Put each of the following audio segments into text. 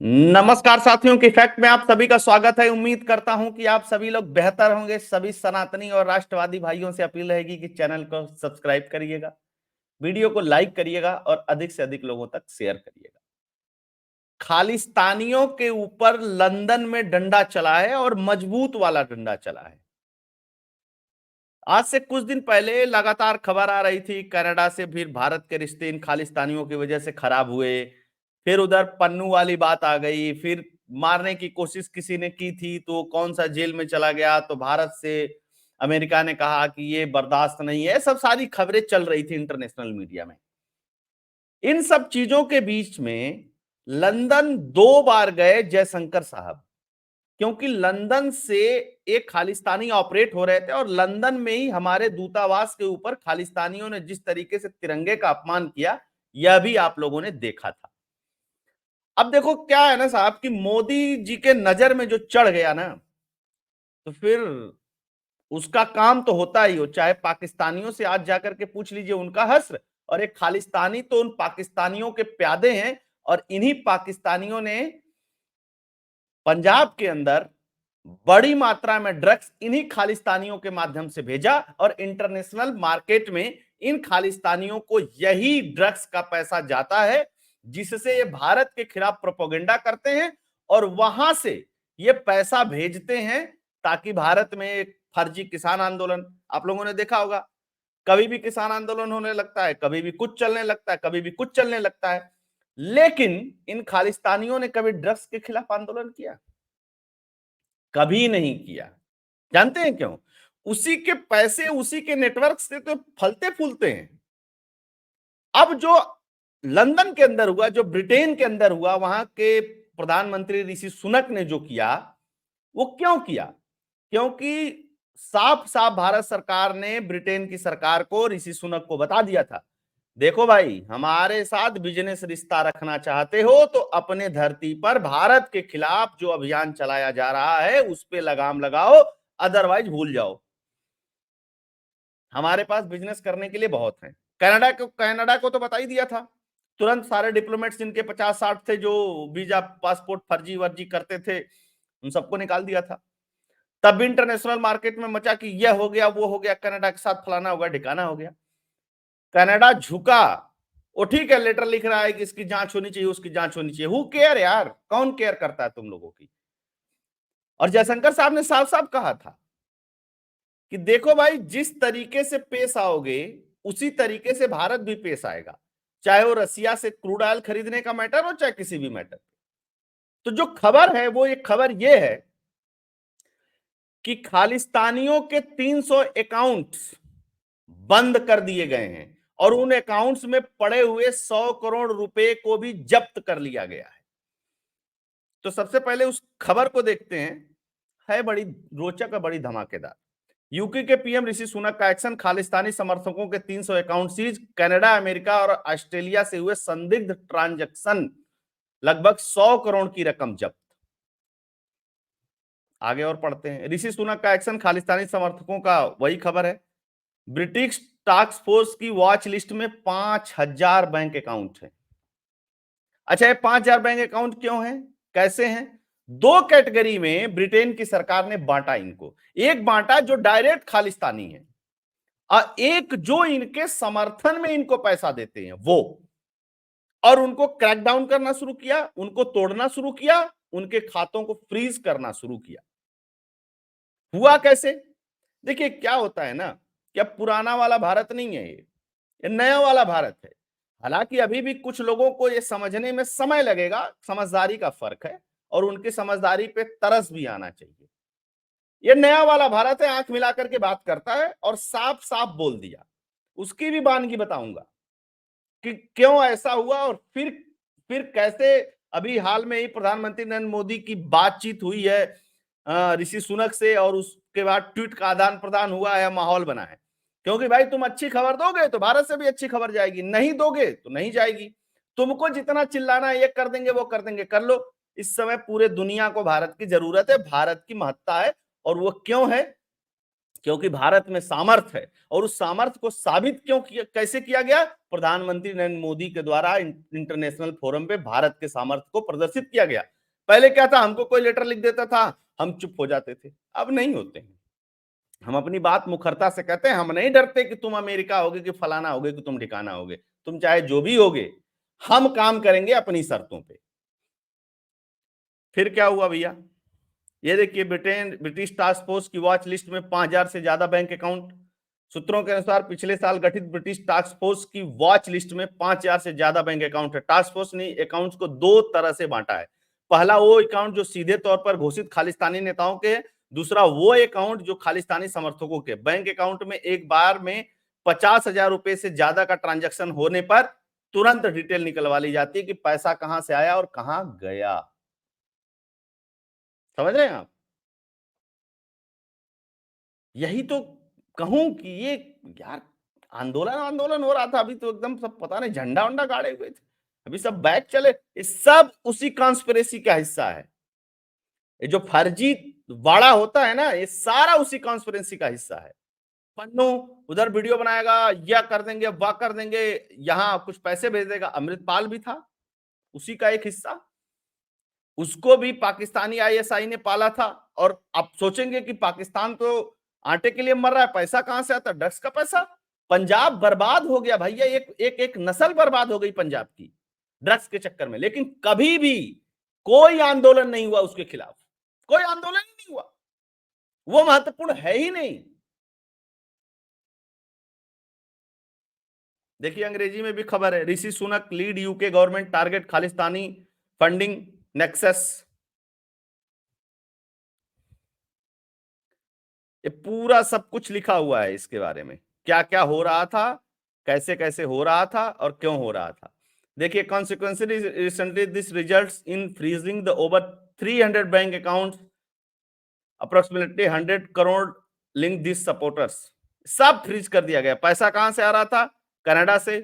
नमस्कार साथियों की फैक्ट में आप सभी का स्वागत है। उम्मीद करता हूं कि आप सभी लोग बेहतर होंगे। सभी सनातनी और राष्ट्रवादी भाइयों से अपील रहेगी कि चैनल को सब्सक्राइब करिएगा, वीडियो को लाइक करिएगा और अधिक से अधिक लोगों तक शेयर करिएगा। खालिस्तानियों के ऊपर लंदन में डंडा चला है और मजबूत वाला डंडा चला है। आज से कुछ दिन पहले लगातार खबर आ रही थी कनाडा से फिर भारत के रिश्ते इन खालिस्तानियों की वजह से खराब हुए। फिर उधर पन्नू वाली बात आ गई, फिर मारने की कोशिश किसी ने की थी तो कौन सा जेल में चला गया, तो भारत से अमेरिका ने कहा कि ये बर्दाश्त नहीं है। सब सारी खबरें चल रही थी इंटरनेशनल मीडिया में। इन सब चीजों के बीच में लंदन 2 बार गए जयशंकर साहब, क्योंकि लंदन से एक खालिस्तानी ऑपरेट हो रहे थे और लंदन में ही हमारे दूतावास के ऊपर खालिस्तानियों ने जिस तरीके से तिरंगे का अपमान किया, यह भी आप लोगों ने देखा था। अब देखो क्या है ना साहब कि मोदी जी के नजर में जो चढ़ गया ना, तो फिर उसका काम तो होता ही हो। चाहे पाकिस्तानियों से आज जाकर के पूछ लीजिए उनका हश्र, और एक खालिस्तानी तो उन पाकिस्तानियों के प्यादे हैं। और इन्हीं पाकिस्तानियों ने पंजाब के अंदर बड़ी मात्रा में ड्रग्स इन्हीं खालिस्तानियों के माध्यम से भेजा, और इंटरनेशनल मार्केट में इन खालिस्तानियों को यही ड्रग्स का पैसा जाता है, जिससे ये भारत के खिलाफ प्रोपेगेंडा करते हैं और वहां से ये पैसा भेजते हैं ताकि भारत में एक फर्जी किसान आंदोलन, आप लोगों ने देखा होगा, कभी भी किसान आंदोलन होने लगता है, कभी भी कुछ चलने लगता है, कभी भी कुछ चलने लगता है। लेकिन इन खालिस्तानियों ने कभी ड्रग्स के खिलाफ आंदोलन किया? कभी नहीं किया। जानते हैं क्यों? उसी के पैसे, उसी के नेटवर्क से तो फलते फूलते हैं। अब जो लंदन के अंदर हुआ, जो ब्रिटेन के अंदर हुआ, वहां के प्रधानमंत्री ऋषि सुनक ने जो किया, वो क्यों किया? क्योंकि साफ साफ भारत सरकार ने ब्रिटेन की सरकार को, ऋषि सुनक को बता दिया था, देखो भाई, हमारे साथ बिजनेस रिश्ता रखना चाहते हो तो अपने धरती पर भारत के खिलाफ जो अभियान चलाया जा रहा है उस पे लगाम लगाओ, अदरवाइज भूल जाओ। हमारे पास बिजनेस करने के लिए बहुत है। कनाडा को तो बता ही दिया था। तुरंत सारे डिप्लोमेट्स जिनके 50-60 थे, जो वीजा पासपोर्ट फर्जी वर्जी करते थे, उन सबको निकाल दिया था। तब भी इंटरनेशनल मार्केट में मचा कि यह हो गया, वो हो गया, कनाडा के साथ फलाना हो गया, ढिकाना हो गया। कनाडा झुका। वो ठीक है, लेटर लिख रहा है कि इसकी जांच होनी चाहिए, उसकी जांच होनी चाहिए। हु केयर यार, कौन केयर करता है तुम लोगों की? और जयशंकर साहब ने साफ साफ कहा था कि देखो भाई, जिस तरीके से पेश आओगे उसी तरीके से भारत भी पेश आएगा, चाहे वो रसिया से क्रूड ऑयल खरीदने का मैटर हो, चाहे किसी भी मैटर। तो जो खबर है वो, एक खबर ये है कि खालिस्तानियों के 300 अकाउंट्स बंद कर दिए गए हैं और उन अकाउंट्स में पड़े हुए 100 करोड़ रुपए को भी जब्त कर लिया गया है। तो सबसे पहले उस खबर को देखते हैं, है बड़ी रोचक और बड़ी धमाकेदार। यूके के पीएम ऋषि सुनक का एक्शन, खालिस्तानी समर्थकों के 300 अकाउंट सीज, कनाडा, अमेरिका और ऑस्ट्रेलिया से हुए संदिग्ध ट्रांजैक्शन, लगभग 100 करोड़ की रकम जब्त। आगे और पढ़ते हैं। ऋषि सुनक का एक्शन, खालिस्तानी समर्थकों का वही खबर है। ब्रिटिश टास्क फोर्स की वॉच लिस्ट में 5000 बैंक अकाउंट है। अच्छा, ये 5000 बैंक अकाउंट क्यों है, कैसे हैं? 2 कैटेगरी में ब्रिटेन की सरकार ने बांटा इनको। एक बांटा जो डायरेक्ट खालिस्तानी है, और एक जो इनके समर्थन में इनको पैसा देते हैं वो। और उनको क्रैकडाउन करना शुरू किया, उनको तोड़ना शुरू किया, उनके खातों को फ्रीज करना शुरू किया। हुआ कैसे? देखिए क्या होता है ना, कि अब पुराना वाला भारत नहीं है, ये नया वाला भारत है। हालांकि अभी भी कुछ लोगों को ये समझने में समय लगेगा, समझदारी का फर्क है, और उनकी समझदारी पे तरस भी आना चाहिए। ये नया वाला भारत है, आंख मिला करके बात करता है और साफ साफ बोल दिया। उसकी भी वानगी बताऊंगा कि क्यों ऐसा हुआ, और फिर कैसे अभी हाल में ही प्रधानमंत्री नरेंद्र मोदी की बातचीत हुई है ऋषि सुनक से, और उसके बाद ट्वीट का आदान प्रदान हुआ है, माहौल बना है। क्योंकि भाई तुम अच्छी खबर दोगे तो भारत से भी अच्छी खबर जाएगी, नहीं दोगे तो नहीं जाएगी। तुमको जितना चिल्लाना है, ये कर देंगे वो कर देंगे, कर लो। इस समय पूरे दुनिया को भारत की जरूरत है, भारत की महत्ता है। और वो क्यों है? क्योंकि भारत में सामर्थ्य है, और उस सामर्थ्य को साबित कैसे किया गया? प्रधानमंत्री नरेंद्र मोदी के द्वारा इंटरनेशनल फोरम पे भारत के सामर्थ्य को प्रदर्शित किया गया। पहले क्या था, हमको कोई लेटर लिख देता था, हम चुप हो जाते थे, अब नहीं होते हैं। हम अपनी बात मुखरता से कहते हैं, हम नहीं डरते कि तुम अमेरिका होगे, कि फलाना होगे, कि तुम ठिकाना होगे, तुम चाहे जो भी होगे, हम काम करेंगे अपनी शर्तों पे। फिर क्या हुआ भैया, ये देखिए, ब्रिटिश टास्क फोर्स की वॉच लिस्ट में 5,000 से ज्यादा बैंक अकाउंट। सूत्रों के अनुसार पिछले साल गठित ब्रिटिश टास्क फोर्स की वॉच लिस्ट में 5,000 से ज्यादा बैंक अकाउंट है। टास्क फोर्स ने अकाउंट्स को दो तरह से बांटा है। पहला वो अकाउंट जो सीधे तौर पर घोषित खालिस्तानी नेताओं के है, दूसरा वो अकाउंट जो खालिस्तानी समर्थकों के। बैंक अकाउंट में एक बार में 50,000 रुपए से ज्यादा का ट्रांजेक्शन होने पर तुरंत डिटेल निकलवा ली जाती है कि पैसा कहां से आया और कहां गया। समझ रहे हैं आप? यही तो कहूं कि ये, यार, आंदोलन आंदोलन हो रहा था, अभी तो एकदम सब पता नहीं झंडा वंडा गाड़े हुए थे, अभी सब बैक चले, ये सब उसी कॉन्स्पिरेसी का हिस्सा है। ये जो फर्जी वाड़ा होता है ना, ये सारा उसी कॉन्स्पिरेसी का हिस्सा है। पन्नू उधर वीडियो बनाएगा, यह कर देंगे, वाह कर देंगे, यहां कुछ पैसे भेज देगा। अमृतपाल भी था उसी का एक हिस्सा, उसको भी पाकिस्तानी आईएसआई ने पाला था। और आप सोचेंगे कि पाकिस्तान तो आटे के लिए मर रहा है, पैसा कहां से आता? ड्रग्स का पैसा। पंजाब बर्बाद हो गया भैया, एक नस्ल बर्बाद हो गई पंजाब की ड्रग्स के चक्कर में। लेकिन कभी भी कोई आंदोलन नहीं हुआ उसके खिलाफ, कोई आंदोलन ही नहीं हुआ, वो महत्वपूर्ण है ही नहीं। देखिए, अंग्रेजी में भी खबर है, Rishi Sunak lead UK government target Khalistani funding nexus. ये पूरा सब कुछ लिखा हुआ है इसके बारे में, क्या क्या हो रहा था, कैसे कैसे हो रहा था और क्यों हो रहा था। देखिए, consequently recently this results in freezing the over 300 bank accounts, approximately 100 crore link this supporters. सब फ्रीज कर दिया गया। पैसा कहां से आ रहा था? कनाडा से,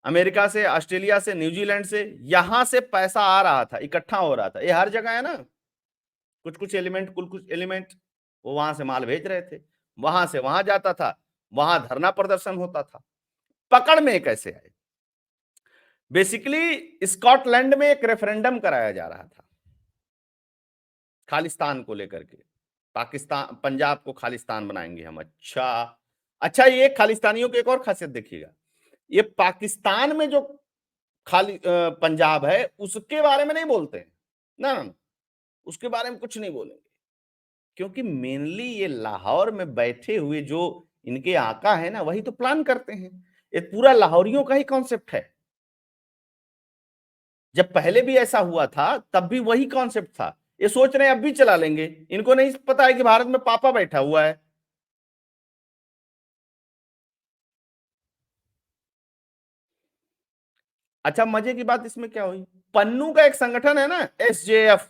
अमेरिका से, ऑस्ट्रेलिया से, न्यूजीलैंड से, यहां से पैसा आ रहा था, इकट्ठा हो रहा था। ये हर जगह है ना, कुछ कुछ एलिमेंट, कुछ एलिमेंट वो वहां से माल भेज रहे थे, वहां से वहां जाता था, वहां धरना प्रदर्शन होता था। पकड़ में कैसे आए? बेसिकली स्कॉटलैंड में एक रेफरेंडम कराया जा रहा था खालिस्तान को लेकर के। पाकिस्तान, पंजाब को खालिस्तान बनाएंगे हम। अच्छा अच्छा, ये खालिस्तानियों की एक और खासियत देखिएगा, ये पाकिस्तान में जो पंजाब है उसके बारे में नहीं बोलते हैं, ना, उसके बारे में कुछ नहीं बोलेंगे, क्योंकि मेनली ये लाहौर में बैठे हुए जो इनके आका है ना, वही तो प्लान करते हैं। ये पूरा लाहौरियों का ही कॉन्सेप्ट है। जब पहले भी ऐसा हुआ था तब भी वही कॉन्सेप्ट था। ये सोच रहे हैं अब भी चला लेंगे, इनको नहीं पता है कि भारत में पापा बैठा हुआ है। अच्छा, मजे की बात इसमें क्या हुई, पन्नू का एक संगठन है ना, एसजेएफ,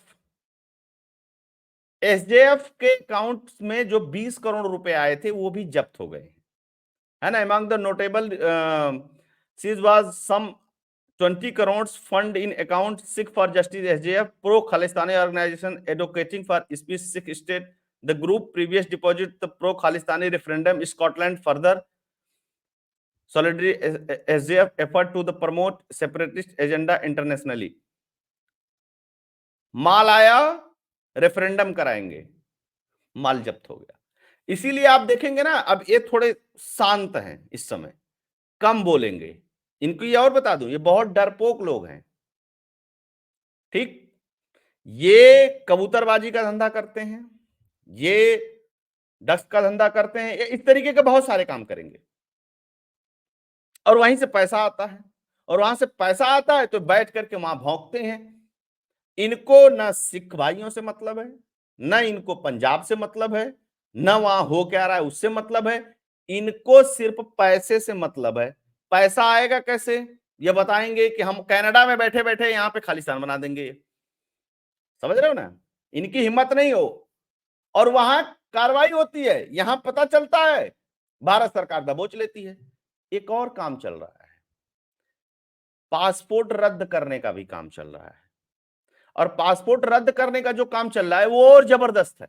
एसजेएफ के अकाउंट में जो 20 करोड़ रुपए आए थे वो भी जब्त हो गए, है ना। Among the notable seizes was some 20 crores fund in account Sikh for Justice SJF, pro Khalistani organization advocating for speech Sikh state. The group previous deposit the pro Khalistani referendum Scotland further solidarity SJF effort to the promote separatist agenda internationally. माल आया, referendum कराएंगे, माल जब्त हो गया। इसीलिए आप देखेंगे ना, अब ये थोड़े शांत हैं इस समय, कम बोलेंगे। इनको ये और बता दूं, ये बहुत डरपोक लोग हैं, ठीक। ये कबूतरबाजी का धंधा करते हैं, ये डस्ट का धंधा करते हैं, ये इस तरीके के बहुत सारे काम करेंगे, और वहीं से पैसा आता है, और वहां से पैसा आता है तो बैठ करके वहां भौंकते हैं। इनको ना सिख भाइयों से मतलब है, ना इनको पंजाब से मतलब है, ना वहां हो क्या रहा है उससे मतलब है। इनको सिर्फ पैसे से मतलब है। पैसा आएगा कैसे? ये बताएंगे कि हम कनाडा में बैठे बैठे यहां पे खालिस्तान बना देंगे। समझ रहे हो ना, इनकी हिम्मत नहीं हो, और वहां कार्रवाई होती है, यहां पता चलता है, भारत सरकार दबोच लेती है। एक और काम चल रहा है, पासपोर्ट रद्द करने का भी काम चल रहा है, और पासपोर्ट रद्द करने का जो काम चल रहा है वो और जबरदस्त है।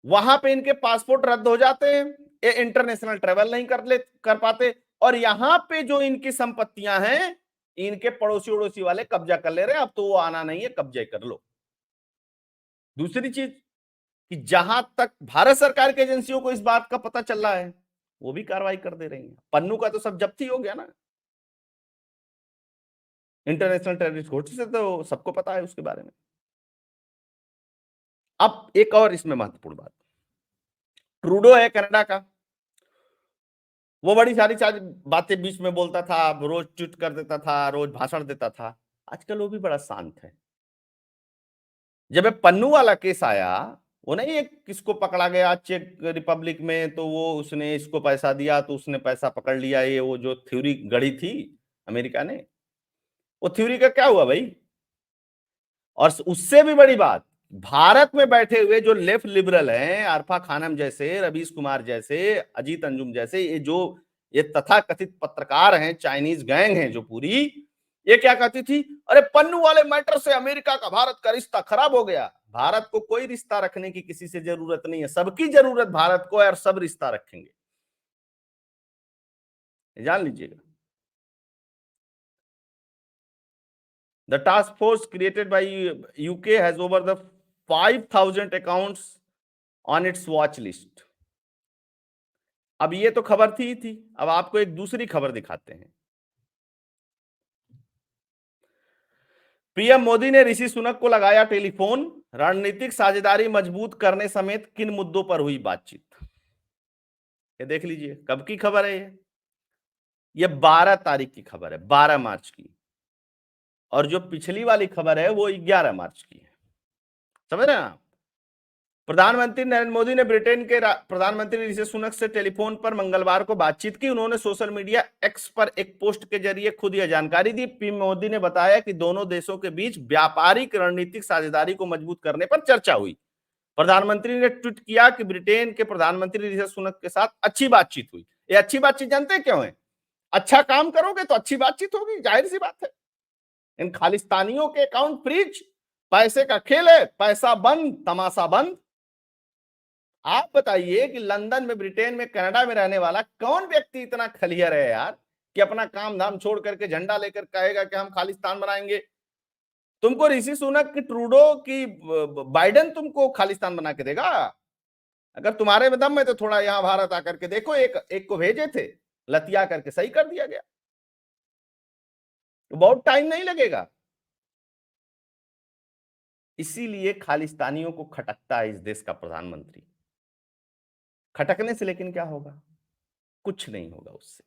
वहां पे इनके पासपोर्ट रद्द हो जाते हैं, ये इंटरनेशनल ट्रेवल नहीं कर पाते, और यहां पे जो इनकी संपत्तियां हैं, इनके पड़ोसी उड़ोसी वाले कब्जा कर ले रहे हैं, अब तो वो आना नहीं है, कब्जे कर लो। दूसरी चीज कि जहां तक भारत सरकार की एजेंसियों को इस बात का पता चल रहा है, वो भी कार्रवाई कर दे रही है। पन्नू का तो सब जब्ती हो गया ना, इंटरनेशनल टेररिस्ट घोषित से तो सबको पता है उसके बारे में। अब एक और इसमें महत्वपूर्ण बात, ट्रूडो है कनाडा का, वो बड़ी सारी सारी बातें बीच में बोलता था, रोज ट्वीट कर देता था, रोज भाषण देता था। आजकल वो भी बड़ा शांत है। जब ये पन्नू वाला केस आया, वो नहीं एक किसको पकड़ा गया चेक रिपब्लिक में, तो वो उसने इसको पैसा दिया तो उसने पैसा पकड़ लिया, ये वो जो थ्योरी गढ़ी थी अमेरिका ने, वो थ्योरी का क्या हुआ भाई? और उससे भी बड़ी बात, भारत में बैठे हुए जो लेफ्ट लिबरल हैं, आरफा खानम जैसे, रवीश कुमार जैसे, अजीत अंजुम जैसे, ये तथाकथित पत्रकार हैं, चाइनीज गैंग हैं जो पूरी, ये क्या कहती थी, अरे पन्नू वाले मैटर से अमेरिका का भारत का रिश्ता खराब हो गया। भारत को कोई रिश्ता रखने की किसी से जरूरत नहीं है, सबकी जरूरत भारत को है, और सब रिश्ता रखेंगे, जान लीजिएगा। The task force created by UK has over the 5,000 accounts on its watch list. अब ये तो खबर थी। अब आपको एक दूसरी खबर दिखाते हैं। पीएम मोदी ने ऋषि सुनक को लगाया टेलीफोन, रणनीतिक साझेदारी मजबूत करने समेत किन मुद्दों पर हुई बातचीत। ये देख लीजिए, कब की खबर है ये 12 तारीख की खबर है, 12 मार्च की। और जो पिछली वाली खबर है वो 11 मार्च की है। समझ रहे हैं आप? प्रधानमंत्री नरेंद्र मोदी ने ब्रिटेन के प्रधानमंत्री ऋषि सुनक से टेलीफोन पर मंगलवार को बातचीत की। उन्होंने सोशल मीडिया एक्स पर एक पोस्ट के जरिए खुद यह जानकारी दी। पीएम मोदी ने बताया कि दोनों देशों के बीच व्यापारिक रणनीतिक साझेदारी को मजबूत करने पर चर्चा हुई। प्रधानमंत्री ने ट्वीट किया कि ब्रिटेन के प्रधानमंत्री ऋषि सुनक के साथ अच्छी बातचीत हुई। ये अच्छी बातचीत जानते हैं क्यों है? अच्छा काम करोगे तो अच्छी बातचीत होगी, जाहिर सी बात है। इन खालिस्तानियों के अकाउंट फ्रीज, पैसे का खेल है, पैसा बंद, तमाशा बंद। आप बताइए कि लंदन में, ब्रिटेन में, कनाडा में रहने वाला कौन व्यक्ति इतना खलियर है यार, कि अपना काम धाम छोड़ करके झंडा लेकर कहेगा कि हम खालिस्तान बनाएंगे। तुमको ऋषि सुनक की, ट्रूडो की, बाइडेन तुमको खालिस्तान बना के देगा? अगर तुम्हारे में दम है तो थोड़ा यहां भारत आकर के देखो, एक को भेजे थे, लतिया करके सही कर दिया गया, तो बहुत टाइम नहीं लगेगा। इसीलिए खालिस्तानियों को खटकता है इस देश का प्रधानमंत्री। खटकने से लेकिन क्या होगा? कुछ नहीं होगा उससे,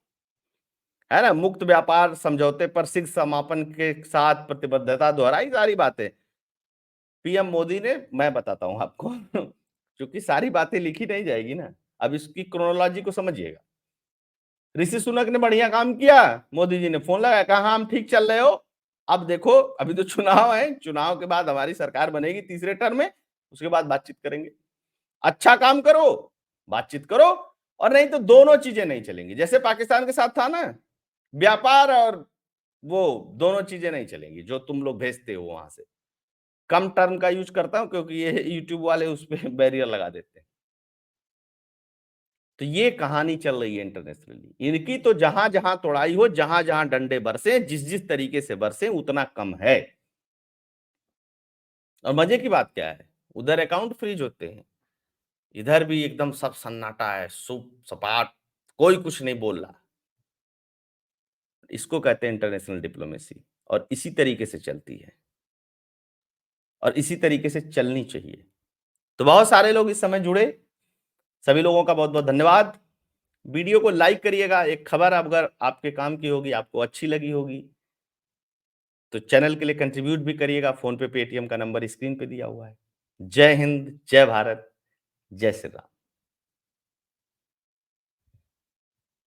है ना। मुक्त व्यापार समझौते पर शीघ्र समापन के साथ प्रतिबद्धता दोहराई, सारी बातें पीएम मोदी ने। मैं बताता हूं आपको क्योंकि सारी बातें लिखी नहीं जाएगी ना, अब इसकी क्रोनोलॉजी को समझिएगा। ऋषि सुनक ने बढ़िया काम किया, मोदी जी ने फोन लगाया, कहा हाँ, हम ठीक चल रहे हो, अब देखो अभी तो चुनाव है, चुनाव के बाद हमारी सरकार बनेगी तीसरे टर्म में, उसके बाद बातचीत करेंगे। अच्छा काम करो, बातचीत करो, और नहीं तो दोनों चीजें नहीं चलेंगी। जैसे पाकिस्तान के साथ था ना, व्यापार और वो दोनों चीजें नहीं चलेंगी जो तुम लोग भेजते हो वहां से। कम टर्म का यूज करता हूं क्योंकि ये यूट्यूब वाले उस पर बैरियर लगा देते हैं। तो ये कहानी चल रही है इंटरनेशनली, इनकी तो जहां जहां तोड़ाई हो, जहां जहां डंडे बरसे, जिस जिस तरीके से बरसे, उतना कम है। और मजे की बात क्या है, उधर अकाउंट फ्रीज होते हैं, इधर भी एकदम सब सन्नाटा है, सुप सपाट, कोई कुछ नहीं बोल रहा। इसको कहते हैं इंटरनेशनल डिप्लोमेसी, और इसी तरीके से चलती है, और इसी तरीके से चलनी चाहिए। तो बहुत सारे लोग इस समय जुड़े, सभी लोगों का बहुत बहुत धन्यवाद। वीडियो को लाइक करिएगा। एक खबर अगर आपके काम की होगी, आपको अच्छी लगी होगी, तो चैनल के लिए कंट्रीब्यूट भी करिएगा। फोन पे, पेटीएम का नंबर स्क्रीन पे दिया हुआ है। जय हिंद, जय भारत, जय श्री राम।